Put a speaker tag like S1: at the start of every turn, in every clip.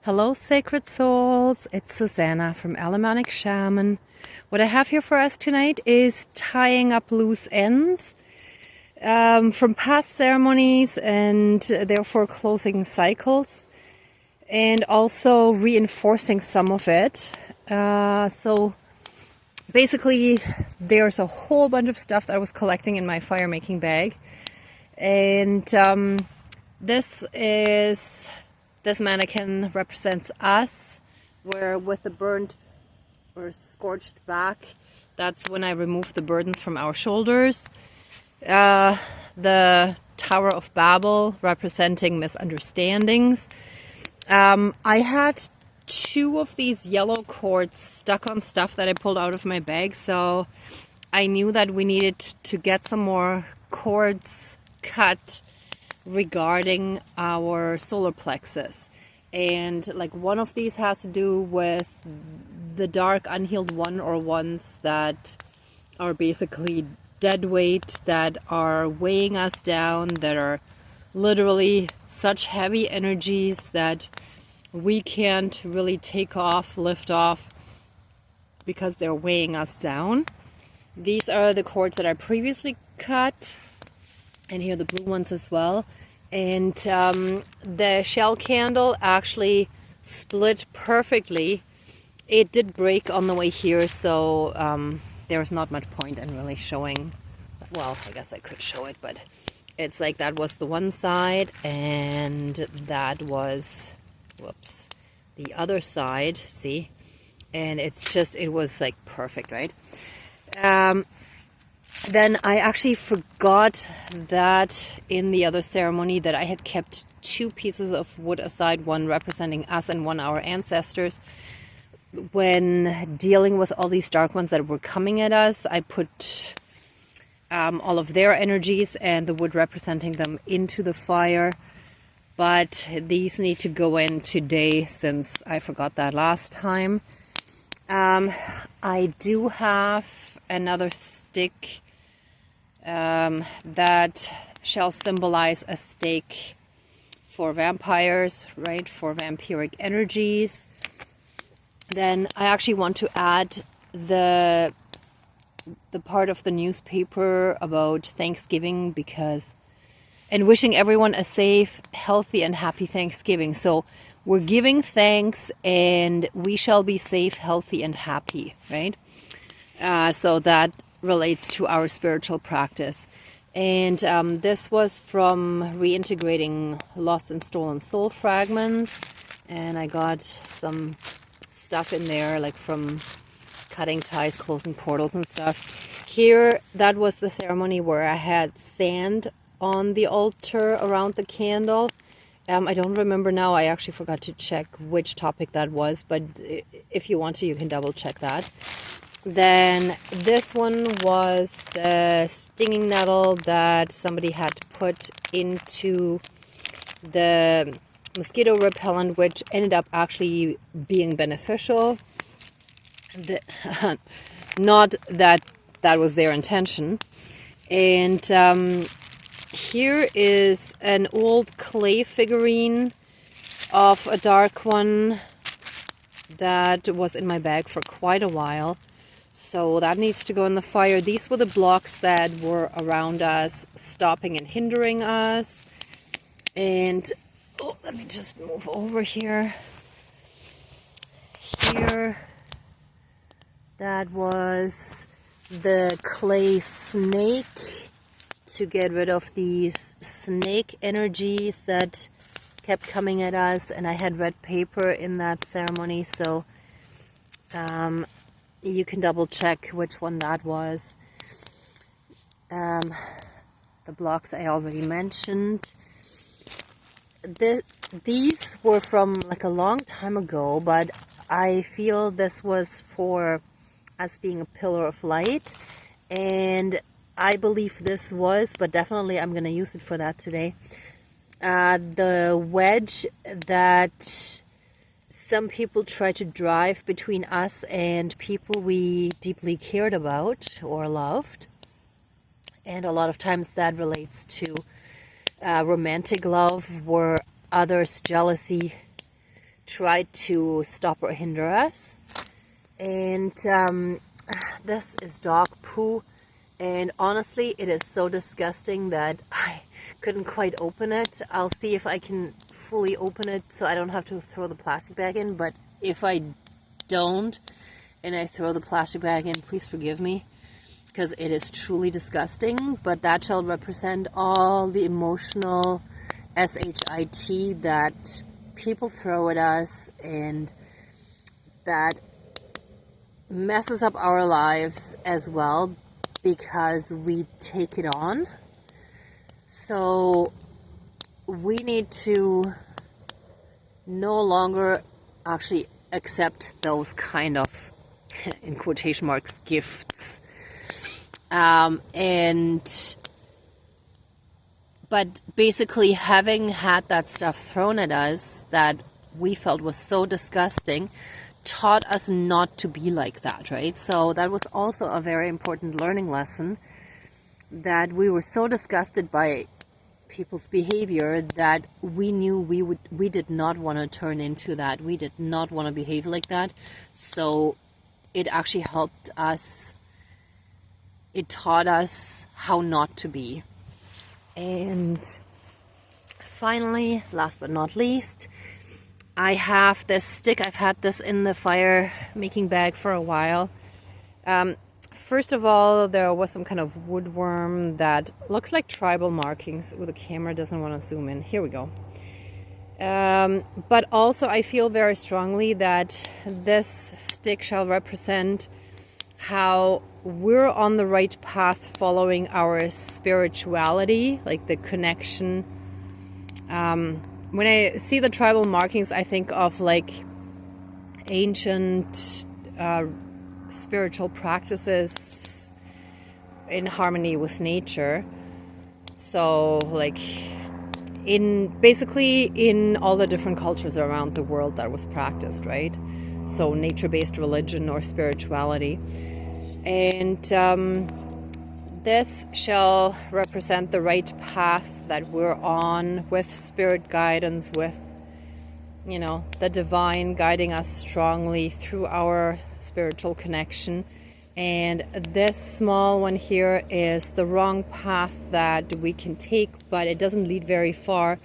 S1: Hello, sacred souls. It's Susanna from Alamanic Shaman. What I have here for us tonight is tying up loose ends from past ceremonies and therefore closing cycles, and also reinforcing some of it. So basically, there's a whole bunch of stuff that I was collecting in my fire making bag, and this mannequin represents us, where with the burnt or scorched back, that's when I remove the burdens from our shoulders. The Tower of Babel, representing misunderstandings. I had two of these yellow cords stuck on stuff that I pulled out of my bag, so I knew that we needed to get some more cords cut regarding our solar plexus. And like one of these has to do with the dark unhealed one, or ones that are basically dead weight, that are weighing us down, that are literally such heavy energies that we can't really take off, lift off, because they're weighing us down. These are the cords that I previously cut, and here are the blue ones as well. And the shell candle actually split perfectly. It did break on the way here, so there's not much point in really showing. Well, I guess I could show it, but it's like that was the one side, and that was, whoops, the other side, see? And it's just, it was like perfect, right? Then I actually forgot that in the other ceremony that I had kept two pieces of wood aside, one representing us and one our ancestors. When dealing with all these dark ones that were coming at us, I put all of their energies and the wood representing them into the fire. But these need to go in today, since I forgot that last time. I do have another stick that shall symbolize a stake for vampires, right? For vampiric energies. Then I actually want to add the part of the newspaper about Thanksgiving, because, and wishing everyone a safe, healthy, and happy Thanksgiving. So we're giving thanks, and we shall be safe, healthy, and happy, right? So that relates to our spiritual practice. And this was from reintegrating lost and stolen soul fragments, and I got some stuff in there, like from cutting ties, closing portals and stuff. Here, that was the ceremony where I had sand on the altar around the candle. I don't remember now. I actually forgot to check which topic that was, but if you want to, you can double check that. Then this one was the stinging nettle that somebody had put into the mosquito repellent, which ended up actually being beneficial. Not that that was their intention. And here is an old clay figurine of a dark one that was in my bag for quite a while. So that needs to go in the fire. These were the blocks that were around us, stopping and hindering us. And, oh, let me just move over here. Here, that was the clay snake, to get rid of these snake energies that kept coming at us. And I had red paper in that ceremony, so you can double check which one that was. The blocks I already mentioned. These were from like a long time ago, but I feel this was for us being a pillar of light, and I believe this was, but definitely I'm going to use it for that today. The wedge that some people try to drive between us and people we deeply cared about or loved. And a lot of times that relates to romantic love, where others' jealousy try to stop or hinder us. And this is dog poo, and honestly it is so disgusting that I couldn't quite open it. I'll see if I can fully open it so I don't have to throw the plastic bag in, but if I don't and I throw the plastic bag in, please forgive me, because it is truly disgusting. But that shall represent all the emotional shit that people throw at us, and that messes up our lives as well because we take it on. So we need to no longer actually accept those kind of, in quotation marks, gifts. But basically, having had that stuff thrown at us that we felt was so disgusting, taught us not to be like that, right? So that was also a very important learning lesson, that we were so disgusted by people's behavior that we knew we did not want to turn into that. We did not want to behave like that. So it actually helped us. It taught us how not to be. And finally, last but not least, I have this stick. I've had this in the fire making bag for a while. First of all, there was some kind of woodworm that looks like tribal markings. Oh, the camera doesn't want to zoom in. Here we go. But also I feel very strongly that this stick shall represent how we're on the right path following our spirituality, like the connection. When I see the tribal markings, I think of like ancient spiritual practices in harmony with nature. So like basically in all the different cultures around the world that was practiced, right? So nature-based religion or spirituality. And this shall represent the right path that we're on, with spirit guidance, with, you know, the divine guiding us strongly through our spiritual connection. And this small one here is the wrong path that we can take, but it doesn't lead very far.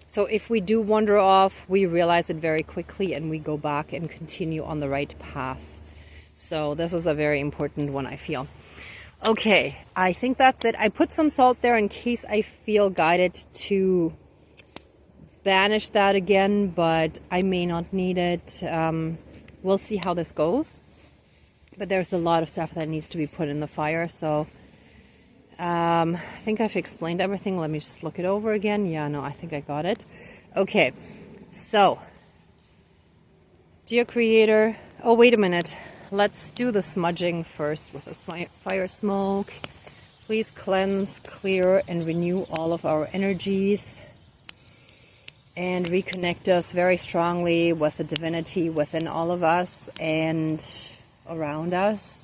S1: So if we do wander off, we realize it very quickly and we go back and continue on the right path. So this is a very important one, I feel. Okay, I think that's it. I put some salt there in case I feel guided to banish that again, but I may not need it. We'll see how this goes. But there's a lot of stuff that needs to be put in the fire, so I think I've explained everything. Let me just look it over again. Yeah, no, I think I got it. Okay, so, dear Creator, oh, wait a minute. Let's do the smudging first with the fire smoke. Please cleanse, clear, and renew all of our energies, and reconnect us very strongly with the divinity within all of us and around us,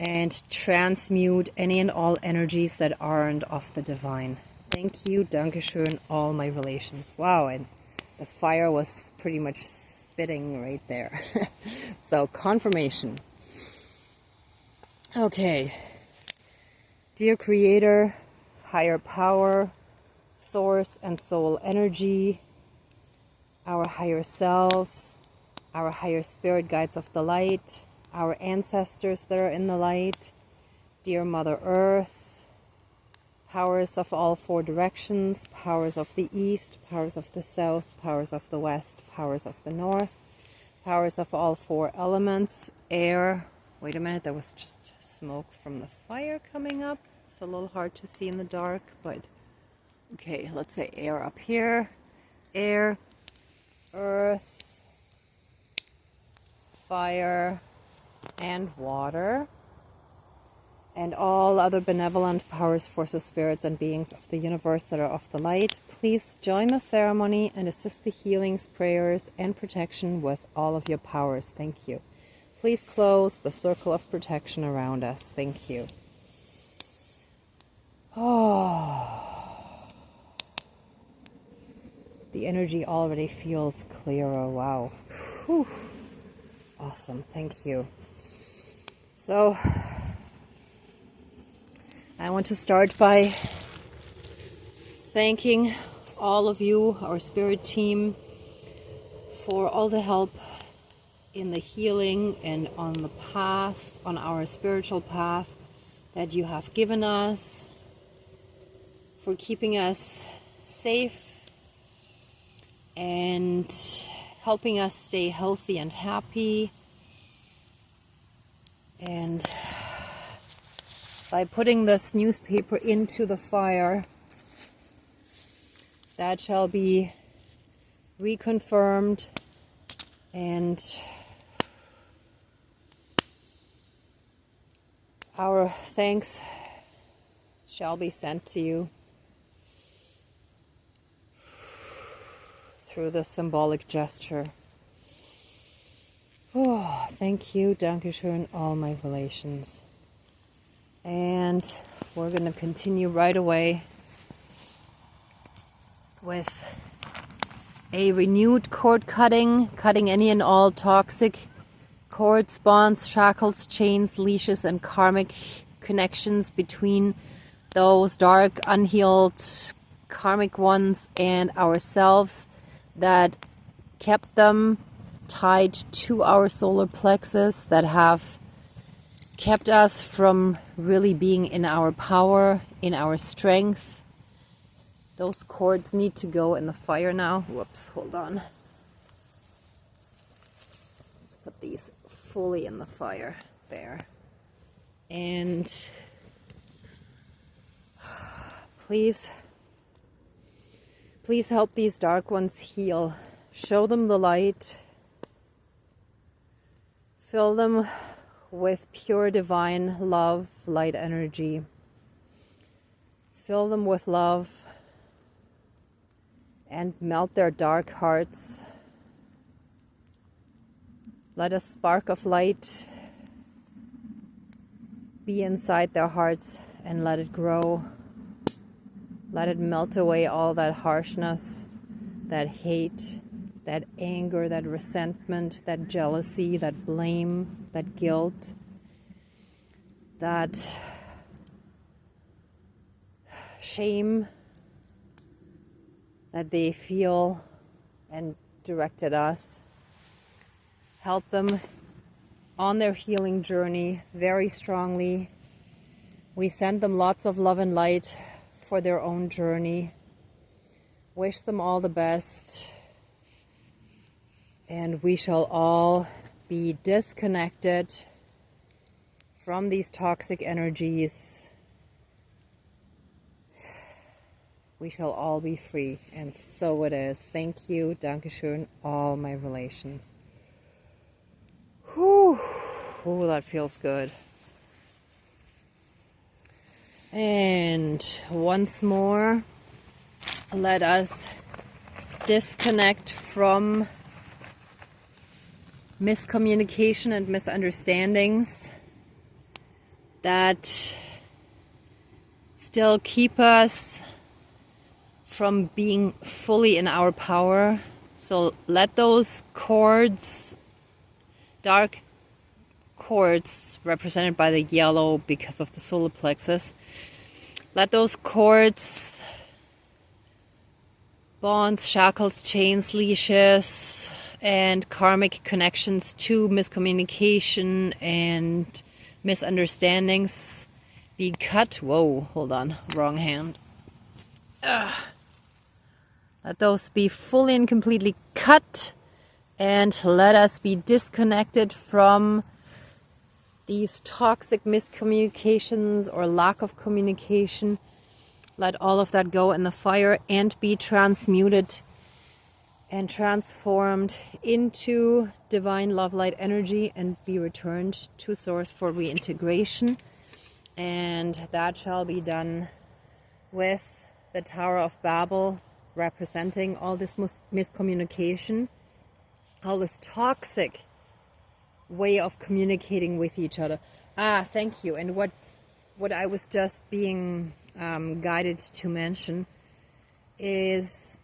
S1: and transmute any and all energies that aren't of the divine. Thank you, Dankeschön, all my relations. Wow, and the fire was pretty much spitting right there. So, confirmation. Okay. Dear Creator, higher power, source and soul energy, our higher selves, our higher spirit guides of the light, our ancestors that are in the light, dear Mother Earth, powers of all four directions, powers of the east, powers of the south, powers of the west, powers of the north, powers of all four elements, air. Wait a minute, there was just smoke from the fire coming up. It's a little hard to see in the dark, but okay, let's say air up here. Air, earth, fire, and water, and all other benevolent powers, forces, spirits, and beings of the universe that are of the light. Please join the ceremony and assist the healings, prayers, and protection with all of your powers. Thank you. Please close the circle of protection around us. Thank you. Oh. The energy already feels clearer. Wow. Whew. Awesome. Thank you. So, I want to start by thanking all of you, our spirit team, for all the help in the healing and on the path, on our spiritual path that you have given us, for keeping us safe and helping us stay healthy and happy. And by putting this newspaper into the fire, that shall be reconfirmed, and our thanks shall be sent to you through the symbolic gesture. Oh, thank you, Dankeschön, all my relations. And we're going to continue right away with a renewed cord cutting any and all toxic cords, bonds, shackles, chains, leashes, and karmic connections between those dark, unhealed, karmic ones and ourselves that kept them tied to our solar plexus, that have kept us from really being in our power, in our strength. Those cords need to go in the fire now. Whoops, hold on. Let's put these fully in the fire. There. And please help these dark ones heal. Show them the light. Fill them with pure divine love, light energy. Fill them with love and melt their dark hearts. Let a spark of light be inside their hearts and let it grow. Let it melt away all that harshness, that hate, that anger, that resentment, that jealousy, that blame, that guilt, that shame that they feel and direct at us. Help them on their healing journey very strongly. We send them lots of love and light for their own journey. Wish them all the best. And we shall all be disconnected from these toxic energies. We shall all be free. And so it is. Thank you. Dankeschön, all my relations. Whew. Ooh, that feels good. And once more, let us disconnect from miscommunication and misunderstandings that still keep us from being fully in our power. So let those cords, dark cords represented by the yellow because of the solar plexus, let those cords, bonds, shackles, chains, leashes, and karmic connections to miscommunication and misunderstandings be cut. Whoa, hold on, wrong hand. Let those be fully and completely cut, and let us be disconnected from these toxic miscommunications or lack of communication. Let all of that go in the fire and be transmuted and transformed into divine love light energy and be returned to source for reintegration. And that shall be done with the Tower of Babel representing all this miscommunication, all this toxic way of communicating with each other. Thank you. And what I was just being guided to mention is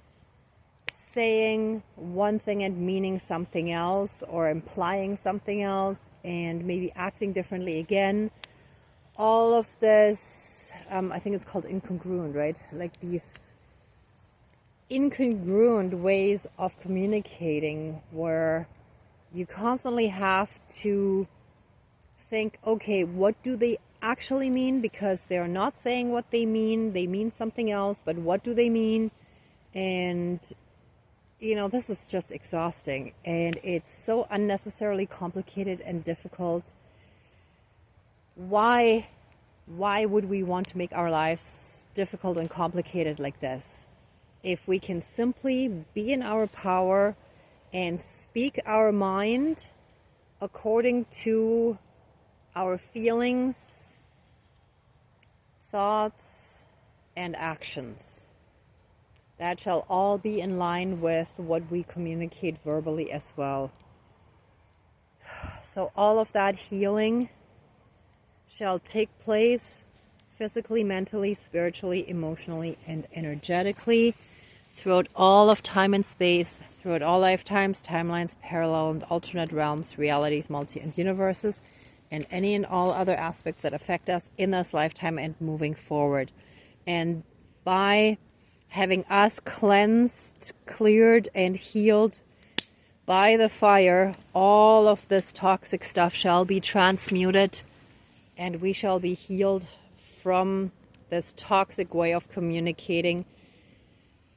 S1: saying one thing and meaning something else, or implying something else and maybe acting differently again. All of this, I think it's called incongruent, right? Like these incongruent ways of communicating where you constantly have to think, okay, what do they actually mean? Because they're not saying what they mean something else, but what do they mean? And you know, this is just exhausting, and it's so unnecessarily complicated and difficult. Why would we want to make our lives difficult and complicated like this? If we can simply be in our power and speak our mind according to our feelings, thoughts, and actions. That shall all be in line with what we communicate verbally as well. So all of that healing shall take place physically, mentally, spiritually, emotionally, and energetically throughout all of time and space, throughout all lifetimes, timelines, parallel and alternate realms, realities, multi and universes, and any and all other aspects that affect us in this lifetime and moving forward. And by having us cleansed, cleared, and healed by the fire, all of this toxic stuff shall be transmuted, and we shall be healed from this toxic way of communicating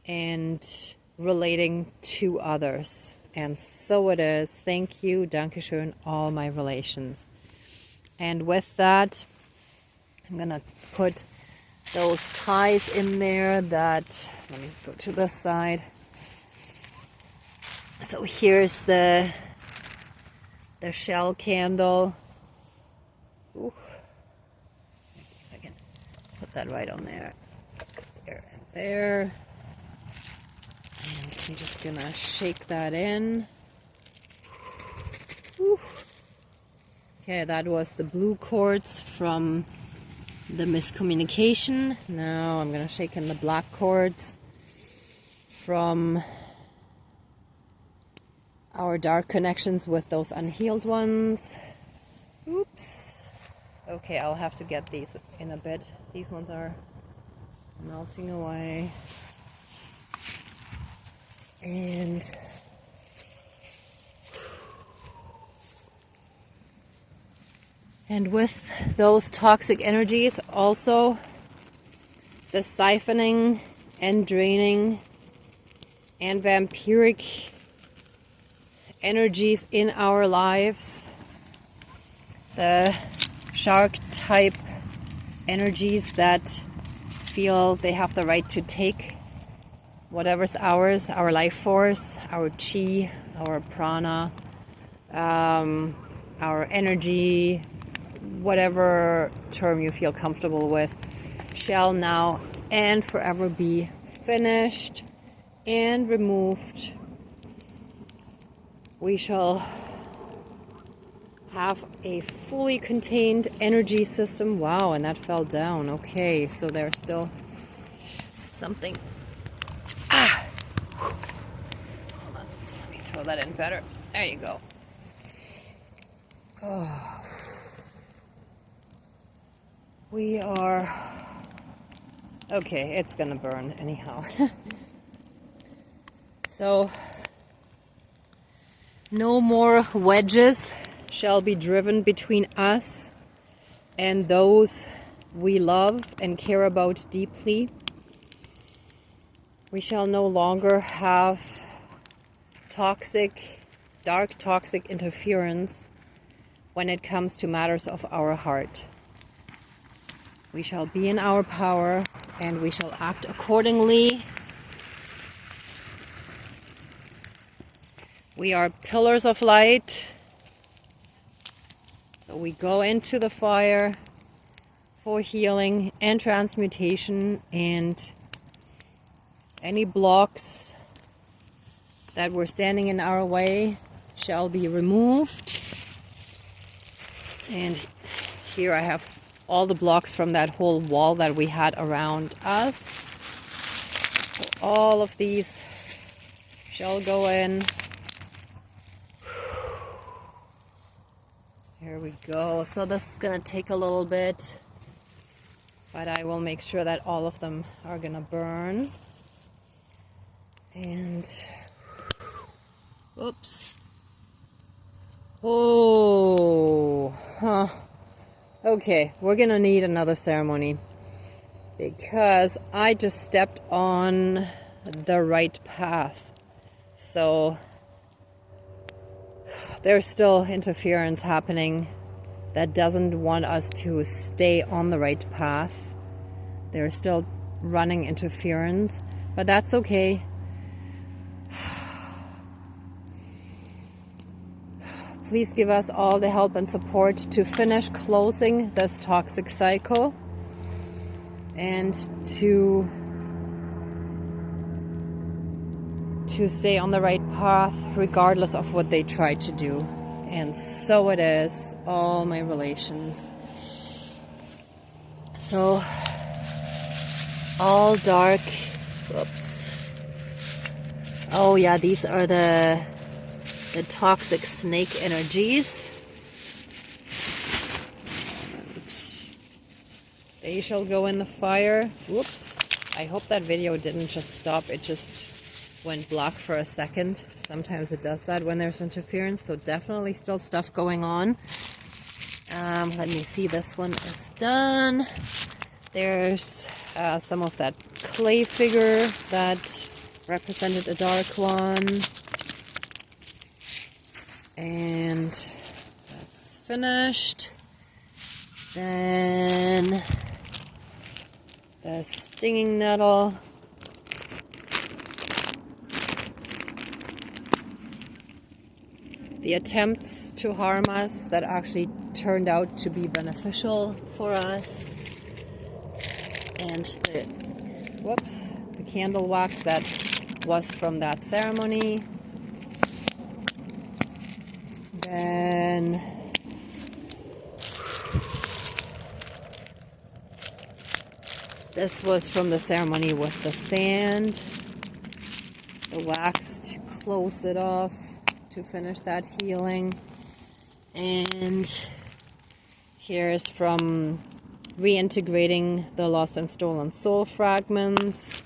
S1: and relating to others. And so it is. Thank you, Dankeschön, all my relations. And with that, I'm going to put those ties in there that, let me go to this side. So here's the shell candle. Ooh. Let's see if I can put that right on there. There and there. And I'm just gonna shake that in. Ooh. Okay, that was the blue quartz from the miscommunication. Now I'm going to shake in the black quartz from our dark connections with those unhealed ones. Oops. Okay, I'll have to get these in a bit. These ones are melting away. And with those toxic energies, also the siphoning and draining and vampiric energies in our lives, the shark type energies that feel they have the right to take whatever's ours, our life force, our chi, our prana, our energy, whatever term you feel comfortable with, shall now and forever be finished and removed. We shall have a fully contained energy system. Wow, and that fell down. Okay, so there's still something. Hold on, let me throw that in better. There you go. Oh. We are... Okay, it's gonna burn anyhow. So, no more wedges shall be driven between us and those we love and care about deeply. We shall no longer have dark toxic interference when it comes to matters of our heart. We shall be in our power, and we shall act accordingly. We are pillars of light. So we go into the fire for healing and transmutation, and any blocks that were standing in our way shall be removed. And here I have all the blocks from that whole wall that we had around us. So all of these shall go in. Here we go. So this is gonna take a little bit, but I will make sure that all of them are gonna burn. And oops. Oh, huh. Okay, we're gonna need another ceremony because I just stepped on the right path. So there's still interference happening that doesn't want us to stay on the right path. There's still running interference, but that's okay. Please give us all the help and support to finish closing this toxic cycle and to stay on the right path regardless of what they try to do. And so it is, all my relations. So, all dark, whoops. Oh yeah, these are the toxic snake energies. And they shall go in the fire. Whoops. I hope that video didn't just stop. It just went black for a second. Sometimes it does that when there's interference. So definitely still stuff going on. Let me see. This one is done. There's some of that clay figure that represented a dark one. And that's finished. Then the stinging nettle. The attempts to harm us that actually turned out to be beneficial for us. And the candle wax that was from that ceremony. Then this was from the ceremony with the sand, the wax to close it off, to finish that healing. And here's from reintegrating the lost and stolen soul fragments.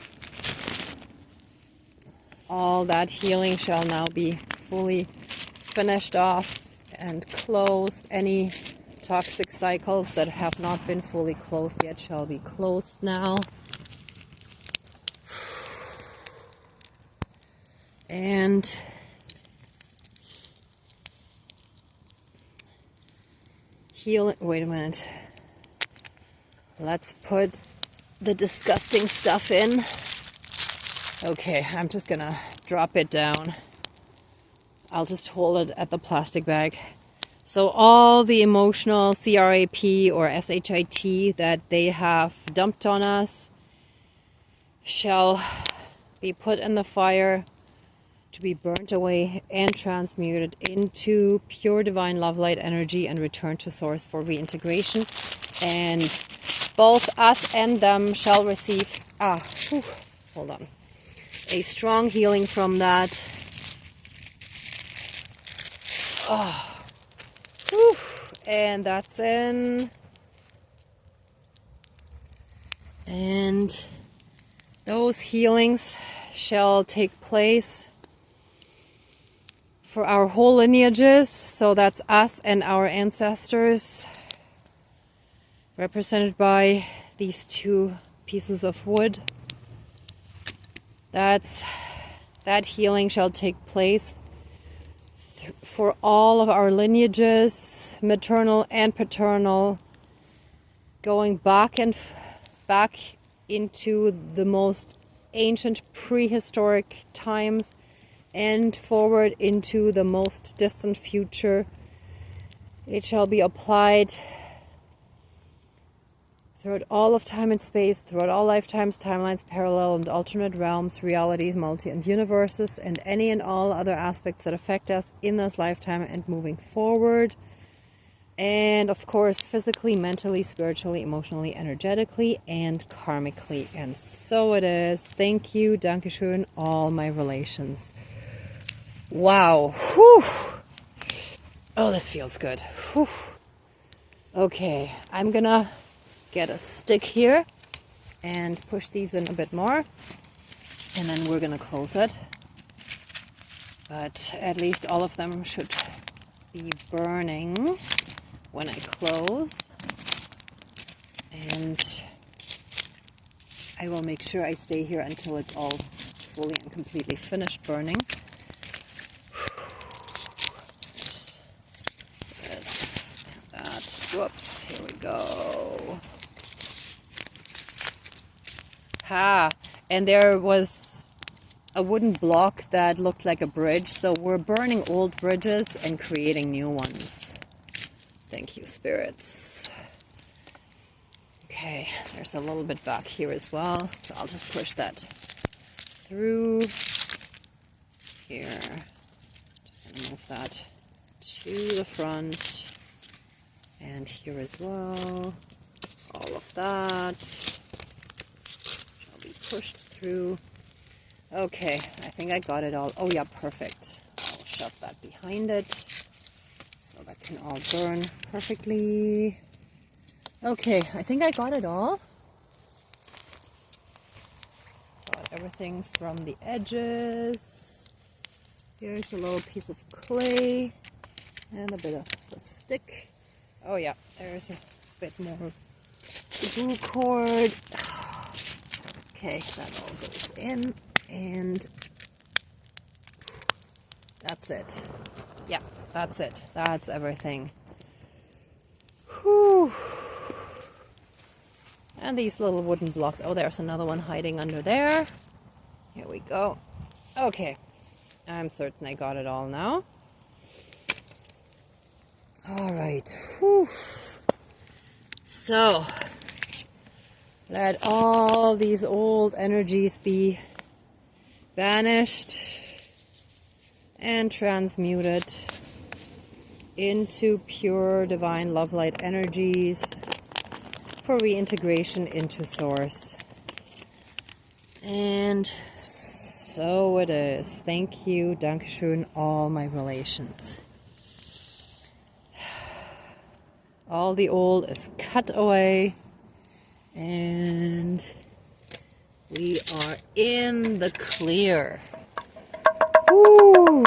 S1: All that healing shall now be fully finished off and closed. Any toxic cycles that have not been fully closed yet shall be closed now. And healing. Wait a minute. Let's put the disgusting stuff in. Okay, I'm just gonna drop it down. I'll just hold it at the plastic bag. So all the emotional CRAP or SHIT that they have dumped on us shall be put in the fire to be burnt away and transmuted into pure divine love light energy and returned to source for reintegration. And both us and them shall receive hold on, a strong healing from that. And that's in. And those healings shall take place for our whole lineages. So that's us and our ancestors, represented by these two pieces of wood. That healing shall take place for all of our lineages, maternal and paternal, going back into the most ancient prehistoric times and forward into the most distant future. It shall be applied throughout all of time and space, throughout all lifetimes, timelines, parallel and alternate realms, realities, multi and universes, and any and all other aspects that affect us in this lifetime and moving forward. And of course, physically, mentally, spiritually, emotionally, energetically, and karmically. And so it is. Thank you, Dankeschön, all my relations. Wow. Whew. Oh, this feels good. Whew. Okay, I'm gonna get a stick here and push these in a bit more, and then we're gonna close it. But at least all of them should be burning when I close. And I will make sure I stay here until it's all fully and completely finished burning. This and that. Whoops, here we go. And there was a wooden block that looked like a bridge, so we're burning old bridges and creating new ones. Thank you, spirits. Okay, there's a little bit back here as well, so I'll just push that through here. Just gonna move that to the front and here as well. All of that shall be pushed through. Okay, I think I got it all. Oh yeah, perfect. I'll shove that behind it so that can all burn perfectly. Okay, I think I got it all. Got everything from the edges. Here's a little piece of clay and a bit of a stick. Oh yeah, there's a bit more glue cord. Okay, that all goes in, and that's it. Yeah, that's it. That's everything. Whew. And these little wooden blocks. Oh, there's another one hiding under there. Here we go. Okay, I'm certain I got it all now. All right. Whew. So, let all these old energies be banished and transmuted into pure divine love light energies for reintegration into source. And so it is. Thank you, Dankeschön, all my relations. All the old is cut away, and we are in the clear. Woo.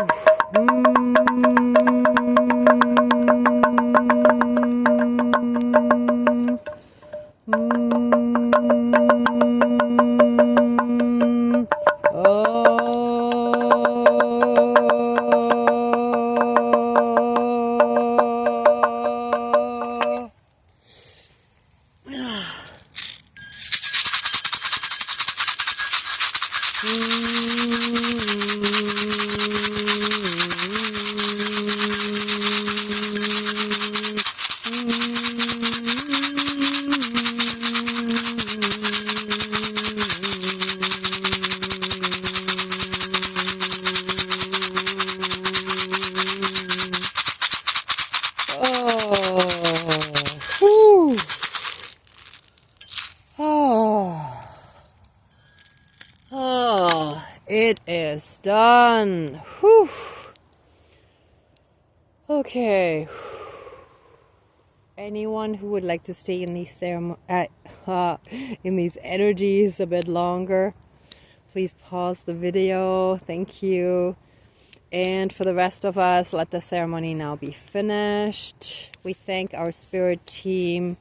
S1: It is done. Whew. Okay. Anyone who would like to stay in these in these energies a bit longer, please pause the video. Thank you. And for the rest of us, let the ceremony now be finished. We thank our spirit team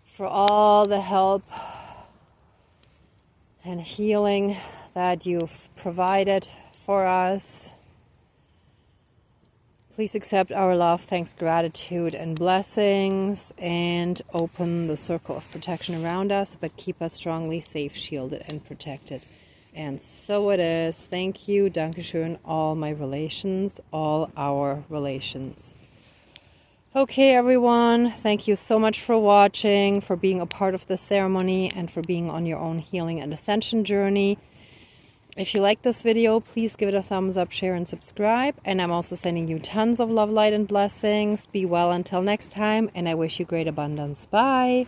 S1: for all the help and healing that you've provided for us. Please accept our love, thanks, gratitude, and blessings, and open the circle of protection around us, but keep us strongly safe, shielded, and protected. And so it is. Thank you, Dankeschön, all my relations, all our relations. Okay, everyone, thank you so much for watching, for being a part of the ceremony, and for being on your own healing and ascension journey. If you like this video, please give it a thumbs up, share, and subscribe. And I'm also sending you tons of love, light, and blessings. Be well until next time, and I wish you great abundance. Bye!